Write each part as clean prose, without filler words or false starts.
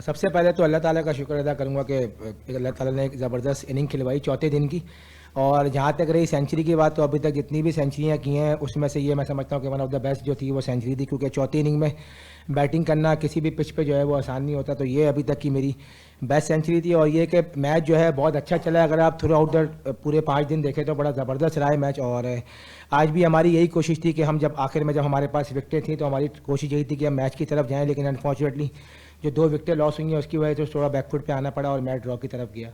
سب سے پہلے تو اللہ تعالیٰ کا شکر ادا کروں گا کہ اللہ تعالیٰ نے ایک زبردست اننگ کھلوائی چوتھے دن کی. اور جہاں تک رہی سینچری کی بات, تو ابھی تک جتنی بھی سینچریاں کی ہیں اس میں سے یہ میں سمجھتا ہوں کہ ون آف دا بیسٹ جو تھی وہ سینچری تھی, کیونکہ چوتھی اننگ میں بیٹنگ کرنا کسی بھی پچ پہ جو ہے وہ آسان نہیں ہوتا. تو یہ ابھی تک کی میری بیسٹ سینچری تھی. اور یہ کہ میچ جو ہے بہت اچھا چلا, اگر آپ تھرو آؤٹ دا پورے 5 دن دیکھیں تو بڑا زبردست رہا ہے میچ. اور آج بھی ہماری یہی کوشش تھی کہ ہم جب آخر میں جب ہمارے پاس وکٹیں تھیں تو ہماری کوشش یہی تھی کہ ہم میچ کی طرف جائیں, لیکن انفارچونیٹلی جو 2 وکٹیں لاس ہوئی ہیں اس کی وجہ سے تھوڑا بیک فٹ پہ آنا پڑا اور میچ ڈرا کی طرف گیا.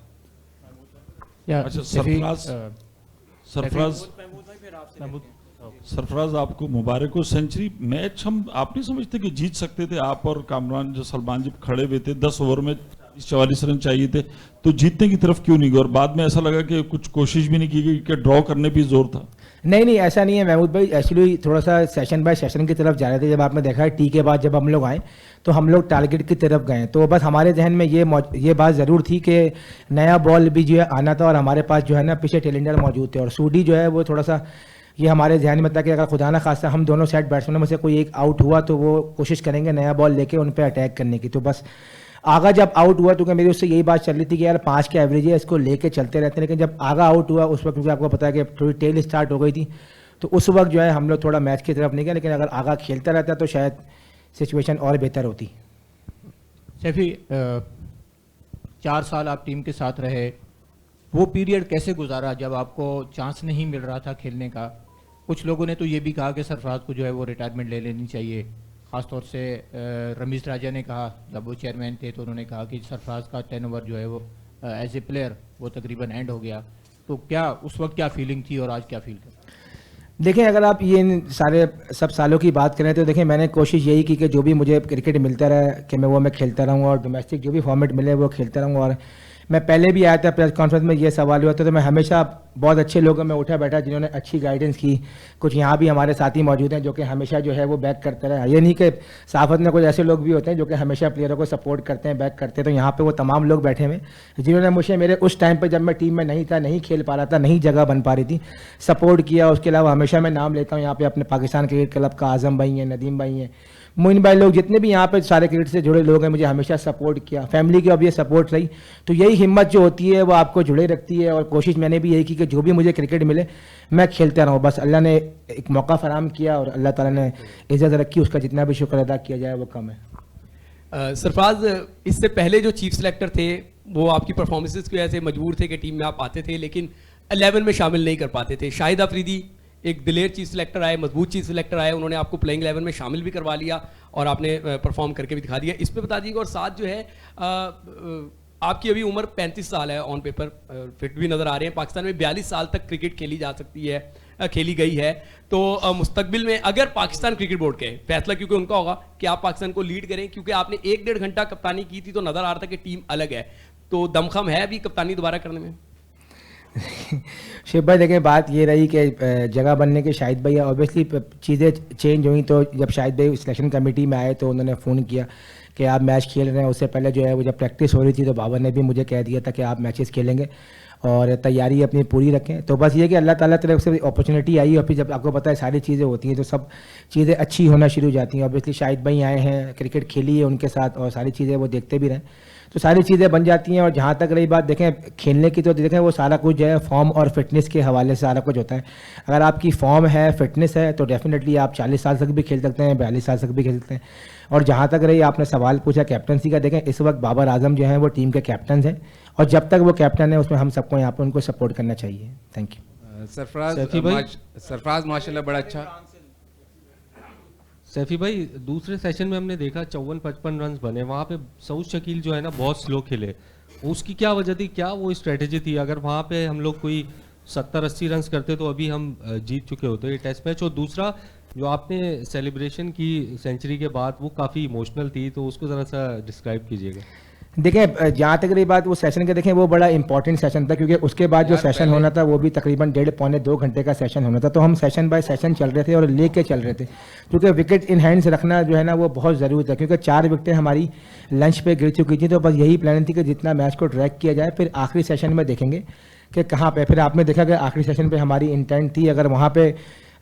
سرفراز آپ کو مبارک ہو. سینچری میچ ہم آپ نہیں سمجھتے کہ جیت سکتے تھے؟ آپ اور کامران جو سلمان جب کھڑے ہوئے تھے 10 اوور میں 44 رن چاہیے تھے, تو جیتنے کی طرف کیوں نہیں گئے؟ اور بعد میں ایسا لگا کہ کچھ کوشش بھی نہیں کی گئی کہ ڈرا کرنے پہ زور تھا. نہیں ایسا نہیں ہے محمود بھائی, ایکچولی تھوڑا سا سیشن بائی سیشن کی طرف جا رہے تھے. جب آپ نے دیکھا ہے ٹی کے بعد جب ہم لوگ آئے تو ہم لوگ ٹارگیٹ کی طرف گئے, تو بس ہمارے ذہن میں یہ بات ضرور تھی کہ نیا بال بھی جو ہے آنا تھا, اور ہمارے پاس جو ہے نا پیچھے ٹیلنڈر موجود تھے, اور سوڈی جو ہے وہ تھوڑا سا یہ ہمارے ذہن میں تھا کہ اگر خدا نہ خواستہ ہم دونوں سیٹ بیٹسمینوں میں سے کوئی ایک آؤٹ ہوا تو وہ کوشش کریں گے نیا بال لے کے ان پہ اٹیک کرنے کی. تو بس آگا جب آؤٹ ہوا تو کہ میری اس سے یہی بات چل رہی تھی کہ یار 5 کے ایوریج ہے, اس کو لے کے چلتے رہتے ہیں. لیکن جب آگا آؤٹ ہوا اس وقت, کیونکہ آپ کو پتا ہے کہ تھوڑی ٹیل اسٹارٹ ہو گئی تھی, تو اس وقت جو ہے ہم لوگ تھوڑا میچ کی طرف نہیں گئے. لیکن اگر آگا کھیلتا رہتا تو شاید سچویشن اور بہتر ہوتی. سیفی 4 سال آپ ٹیم کے ساتھ رہے, وہ پیریڈ کیسے گزارا جب آپ کو چانس نہیں مل رہا تھا کھیلنے کا؟ کچھ لوگوں نے تو یہ بھی کہا کہ سرفراز کو جو ہے وہ ریٹائرمنٹ لے لینی چاہیے, خاص طور سے رمیز راجہ نے کہا جب وہ چیئرمین تھے, تو انہوں نے کہا کہ سرفراز کا 10 اوور جو ہے وہ ایز اے پلیئر وہ تقریباً اینڈ ہو گیا. تو کیا اس وقت کیا فیلنگ تھی اور آج کیا فیل کرتے؟ دیکھیں اگر آپ یہ سب سالوں کی بات کریں تو دیکھیں میں نے کوشش یہی کی کہ جو بھی مجھے کرکٹ ملتا رہا کہ میں کھیلتا رہوں, اور ڈومیسٹک جو بھی فارمیٹ ملے وہ کھیلتا رہوں. اور میں پہلے بھی آیا تھا پریس کانفرنس میں یہ سوال ہوا تھا, تو میں ہمیشہ بہت اچھے لوگوں میں اٹھا بیٹھا جنہوں نے اچھی گائیڈنس کی. کچھ یہاں بھی ہمارے ساتھی موجود ہیں جو کہ ہمیشہ جو ہے وہ بیک کرتے رہے. یہ نہیں کہ صحافت میں کچھ ایسے لوگ بھی ہوتے ہیں جو کہ ہمیشہ پلیئروں کو سپورٹ کرتے ہیں, بیک کرتے ہیں. تو یہاں پہ وہ تمام لوگ بیٹھے ہوئے جنہوں نے مجھے میرے اس ٹائم پہ جب میں ٹیم میں نہیں تھا, نہیں کھیل پا رہا تھا, نہیں جگہ بن پا رہی تھی, سپورٹ کیا. اس کے علاوہ ہمیشہ میں نام لیتا ہوں یہاں پہ اپنے پاکستان کرکٹ کلب کا, اعظم بھائی ہیں, ندیم بھائی ہیں, موئن بھائی, لوگ جتنے بھی یہاں پہ سارے کرکٹ سے جڑے لوگ ہیں مجھے ہمیشہ سپورٹ کیا. فیملی کی اب یہ سپورٹ رہی, تو یہی ہمت جو ہوتی ہے وہ آپ کو جڑے رکھتی ہے. اور کوشش میں نے بھی یہی کی کہ جو بھی مجھے کرکٹ ملے میں کھیلتا رہوں. بس اللہ نے ایک موقع فراہم کیا اور اللہ تعالیٰ نے عزت رکھی, اس کا جتنا بھی شکر ادا کیا جائے وہ کم ہے. سرفراز, اس سے پہلے جو چیف سلیکٹر تھے وہ آپ کی پرفارمنسز کی وجہ سے مجبور تھے کہ ٹیم میں آپ آتے تھے لیکن 11 میں شامل نہیں کر پاتے تھے. شاہد آفریدی ایک دلیر چیف سلیکٹر آئے, مضبوط چیف سلیکٹر آئے, انہوں نے آپ کو پلینگ 11 میں شامل بھی کروا لیا اور آپ نے پرفارم کر کے بھی دکھا دیا. اس پہ بتا دیجیے گا. اور ساتھ جو ہے آپ کی ابھی عمر 35 سال ہے, آن پیپر فٹ بھی نظر آ رہے ہیں. پاکستان میں 42 سال تک کرکٹ کھیلی جا سکتی ہے, کھیلی گئی ہے. تو مستقبل میں اگر پاکستان کرکٹ بورڈ کے فیصلہ, کیونکہ ان کا ہوگا کہ آپ پاکستان کو لیڈ کریں, کیونکہ آپ نے 1-1.5 گھنٹہ کپتانی کی تھی تو نظر آ رہا تھا کہ ٹیم الگ ہے, تو دمخم ہے ابھی کپتانی دوبارہ کرنے میں؟ شیب بھائی دیکھیں بات یہ رہی کہ جگہ بننے کے شاہد بھائی اوبیسلی چیزیں چینج ہوئیں. تو جب شاہد بھائی سلیکشن کمیٹی میں آئے تو انہوں نے فون کیا کہ آپ میچ کھیل رہے ہیں. اس سے پہلے جو ہے وہ جب پریکٹس ہو رہی تھی تو بابر نے بھی مجھے کہہ دیا تھا کہ آپ میچز کھیلیں گے اور تیاری اپنی پوری رکھیں. تو بس یہ کہ اللہ تعالیٰ کی طرف سے اپرچونیٹی آئی, اور پھر جب آپ کو پتہ ہے ساری چیزیں ہوتی ہیں تو سب چیزیں اچھی ہونا شروع ہو جاتی ہیں. اوبیسلی شاہد بھائی آئے ہیں, کرکٹ کھیلی ہے ان کے ساتھ اور ساری چیزیں وہ دیکھتے بھی رہیں, تو ساری چیزیں بن جاتی ہیں. اور جہاں تک رہی بات دیکھیں کھیلنے کی, تو دیکھیں وہ سارا کچھ جو ہے فارم اور فٹنس کے حوالے سے سارا کچھ ہوتا ہے. اگر آپ کی فارم ہے, فٹنس ہے, تو ڈیفینیٹلی آپ 40 سال تک بھی کھیل سکتے ہیں, 42 سال تک بھی کھیل سکتے ہیں. اور جہاں تک رہی آپ نے سوال پوچھا کیپٹنسی کا, دیکھیں اس وقت بابر اعظم جو ہیں وہ ٹیم کے کیپٹنز ہیں, اور جب تک وہ کیپٹن ہے اس میں ہم سب کو یہاں پہ ان کو سپورٹ کرنا چاہیے. Thank you. سرفراز ماشاءاللہ بڑا اچھا. سیفی بھائی دوسرے سیشن میں ہم نے دیکھا 54-55 رنز بنے, وہاں پہ سعود شکیل جو ہے نا بہت سلو کھیلے, اس کی کیا وجہ تھی, کیا وہ اسٹریٹجی تھی؟ اگر وہاں پہ ہم لوگ کوئی 70-80 رنز کرتے تو ابھی ہم جیت چکے ہوتے یہ ٹیسٹ میچ. اور دوسرا جو آپ نے سیلیبریشن کی سینچری کے بعد وہ کافی ایموشنل تھی, تو اس کو ذرا سا ڈسکرائب کیجیے گا. دیکھیں جہاں تک رہی بات وہ سیشن کے, دیکھیں وہ بڑا امپورٹنٹ سیشن تھا, کیونکہ اس کے بعد جو سیشن ہونا تھا وہ بھی تقریباً 1.5-2 گھنٹے کا سیشن ہونا تھا. تو ہم سیشن بائی سیشن چل رہے تھے اور لے کے چل رہے تھے, کیونکہ وکٹ ان ہینڈس رکھنا جو ہے نا وہ بہت ضروری تھا, کیونکہ 4 وکٹیں ہماری لنچ پہ گر چکی تھیں. تو بس یہی پلان تھی کہ جتنا میچ کو ٹریک کیا جائے, پھر آخری سیشن میں دیکھیں گے کہ کہاں پہ. پھر آپ نے دیکھا کہ آخری سیشن پہ ہماری انٹینٹ تھی, اگر وہاں پہ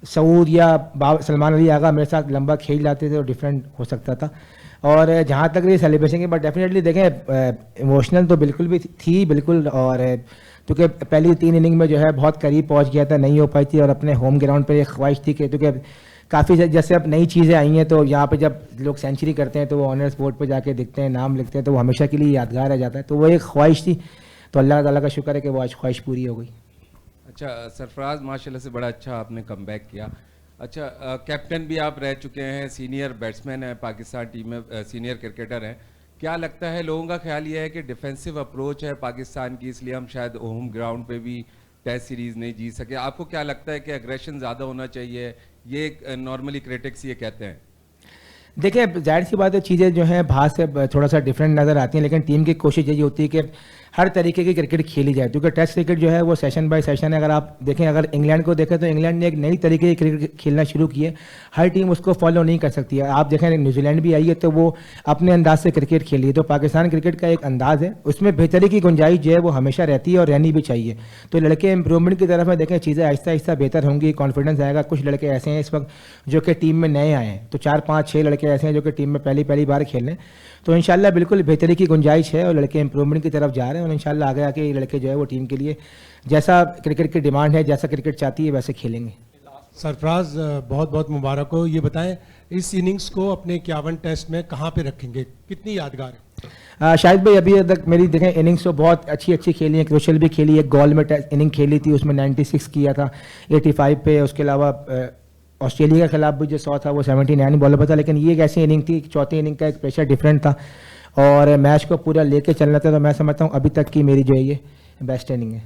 سعود یا سلمان علی آغا میرے ساتھ لمبا کھیل جاتے تھے تو ڈفرینٹ ہو سکتا تھا. اور جہاں تک یہ سیلیبریشن کی بات ڈیفینیٹلی دیکھیں ایموشنل تو بالکل بھی تھی بالکل, اور کیونکہ پہلی 3 اننگ میں جو ہے بہت قریب پہنچ گیا تھا, نہیں ہو پائی تھی, اور اپنے ہوم گراؤنڈ پہ ایک خواہش تھی کہ کیونکہ کافی جیسے اب نئی چیزیں آئی ہیں تو یہاں پہ جب لوگ سینچری کرتے ہیں تو وہ آنرس بورڈ پہ جا کے دکھتے ہیں, نام لکھتے ہیں, تو وہ ہمیشہ کے لیے یادگار رہ جاتا ہے, تو وہ ایک خواہش تھی, تو اللہ تعالیٰ کا شکر ہے کہ وہ آج خواہش پوری ہو گئی. اچھا سرفراز ماشاء اللہ سے بڑا اچھا آپ نے کم بیک کیا. اچھا کیپٹن بھی آپ رہ چکے ہیں, سینئر بیٹسمین ہیں پاکستان ٹیم میں, سینئر کرکٹر ہیں, کیا لگتا ہے لوگوں کا خیال یہ ہے کہ ڈیفینسو اپروچ ہے پاکستان کی, اس لیے ہم شاید ہوم گراؤنڈ پہ بھی ٹیسٹ سیریز نہیں جیت سکے؟ آپ کو کیا لگتا ہے کہ اگریشن زیادہ ہونا چاہیے, یہ نارملی کریٹکس یہ کہتے ہیں؟ دیکھیں ظاہر سی بات ہے چیزیں جو ہیں باہر سے تھوڑا سا ڈفرینٹ نظر آتی ہیں, لیکن ٹیم کی کوشش یہی ہوتی ہے کہ ہر طریقے کی کرکٹ کھیلی جائے, کیونکہ ٹیسٹ کرکٹ جو ہے وہ سیشن بائی سیشن ہے. اگر آپ دیکھیں, اگر انگلینڈ کو دیکھیں تو انگلینڈ نے ایک نئی طریقے کی کرکٹ کھیلنا شروع کی ہے, ہر ٹیم اس کو فالو نہیں کر سکتی ہے. آپ دیکھیں نیوزی لینڈ بھی آئی ہے تو وہ اپنے انداز سے کرکٹ کھیلی ہے, تو پاکستان کرکٹ کا ایک انداز ہے, اس میں بہتری کی گنجائش جو ہے وہ ہمیشہ رہتی ہے اور رہنی بھی چاہیے. تو لڑکے امپرومنٹ کی طرف میں دیکھیں چیزیں آہستہ آہستہ بہتر ہوں گی, کانفیڈنس آئے گا. کچھ لڑکے ایسے ہیں اس وقت جو کہ ٹیم میں نئے آئے ہیں, تو 4-5-6 لڑکے ایسے ہیں جو کہ ٹیم میں پہلی بار کھیل رہے ہیں, تو انشاءاللہ بالکل بہتری کی گنجائش ہے اور لڑکے امپرومنٹ کی طرف جا رہے ہیں, اور انشاءاللہ آگے آ کے یہ لڑکے جو ہے وہ ٹیم کے لیے جیسا کرکٹ کی ڈیمانڈ ہے, جیسا کرکٹ چاہتی ہے ویسے کھیلیں گے. سرفراز بہت بہت مبارک ہو. یہ بتائیں اس اننگز کو اپنے 51 ٹیسٹ میں کہاں پہ رکھیں گے, کتنی یادگار ہے؟ شاہد بھائی ابھی تک میری دیکھیں اننگس تو بہت اچھی کھیلی ہیں, کروشل بھی کھیلی ہے, گول میں اننگ کھیلی تھی, اس میں 96 کیا تھا 85 پہ, اس کے علاوہ آسٹریلیا کے خلاف بھی جو 100 تھا وہ 79 بالر پہ تھا. لیکن یہ ایک ایسی اننگ تھی, چوتھی اننگ کا ایک پریشر ڈفرینٹ تھا اور میچ کو پورا لے کے چلنا تھا, تو میں سمجھتا ہوں ابھی تک کی میری جو ہے یہ بیسٹ اننگ ہے.